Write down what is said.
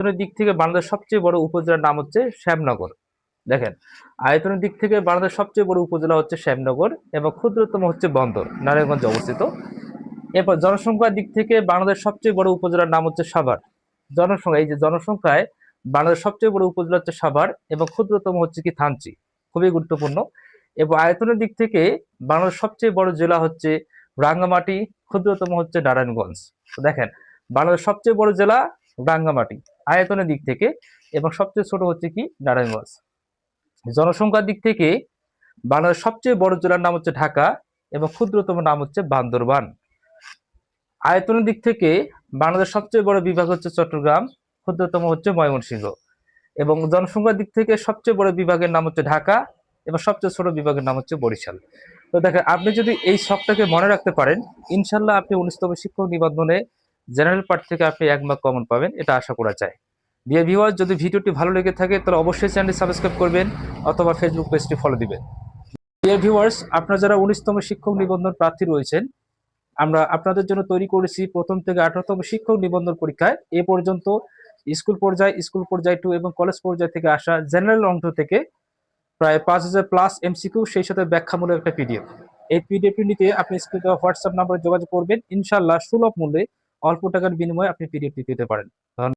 দিক থেকে বাংলাদেশের সবচেয়ে বড় উপজেলার নাম হচ্ছে শ্যামনগর। দেখেন, আয়তনের দিক থেকে বাংলাদেশের সবচেয়ে বড় উপজেলা হচ্ছে শ্যামনগর এবং ক্ষুদ্রতম হচ্ছে বন্দর নারায়ণগঞ্জে অবস্থিত। এরপর জনসংখ্যার দিক থেকে বাংলাদেশের সবচেয়ে বড় উপজেলার নাম হচ্ছে সাভার। জনসংখ্যা, এই যে জনসংখ্যায় বাংলাদেশের সবচেয়ে বড় উপজেলা হচ্ছে সাভার এবং ক্ষুদ্রতম হচ্ছে কি থানচি। খুবই গুরুত্বপূর্ণ। এবং আয়তনের দিক থেকে বাংলাদেশের সবচেয়ে বড় জেলা হচ্ছে রাঙ্গামাটি, ক্ষুদ্রতম হচ্ছে নারায়ণগঞ্জ। তো দেখেন, বাংলাদেশের সবচেয়ে বড় জেলা রাঙ্গামাটি আয়তনের দিক থেকে, এবং সবচেয়ে ছোট হচ্ছে কি নারায়ণগঞ্জ। জনসংখ্যার দিক থেকে বাংলাদেশের সবচেয়ে বড় জেলার নাম হচ্ছে ঢাকা এবং ক্ষুদ্রতম নাম হচ্ছে বান্দরবান। আয়তনের দিক থেকে বাংলাদেশের সবচেয়ে বড় বিভাগ হচ্ছে চট্টগ্রাম, ক্ষুদ্রতম হচ্ছে ময়মনসিংহ। এবং জনসংখ্যার দিক থেকে সবচেয়ে বড় বিভাগের নাম হচ্ছে ঢাকা এবং সবচেয়ে ছোট বিভাগের নাম হচ্ছে বরিশাল। তো দেখেন, আপনি যদি এই শখটাকে মনে রাখতে পারেন, ইনশাল্লাহ আপনি 19তম শিক্ষক নিবন্ধনে জেনারেল পার্ট থেকে আপনি 1 মার্ক কমন পাবেন, এটা আশা করা যায়। ডিয়ার ভিউয়ার, যদি ভিডিওটি ভালো লেগে থাকে তাহলে অবশ্যই চ্যানেলটি সাবস্ক্রাইব করবেন অথবা ফেসবুক পেজটি ফলো দিবেন। ডিয়ার ভিউয়ার্স, আপনারা যারা 19তম শিক্ষক নিবন্ধন প্রার্থী রয়েছেন, আমরা আপনাদের জন্য তৈরি করেছি প্রথম থেকে 18তম শিক্ষক নিবন্ধন পরীক্ষায় এ পর্যন্ত স্কুল পর্যায় 2 এবং কলেজ পর্যায় থেকে আসা জেনারেল অংশ থেকে প্রায় 5000 প্লাস এমসিকিউ, সেই সাথে ব্যাখ্যামূলক একটা পিডিএফ। এই পিডিএফটি নিতে আপনি স্ক্রিনে দেওয়া হোয়াটসঅ্যাপ নাম্বারে যোগাযোগ করবেন। ইনশাআল্লাহ সুলভ মূল্যে অল্প টাকার বিনিময়ে আপনি পিডিএফটি পেতে পারেন।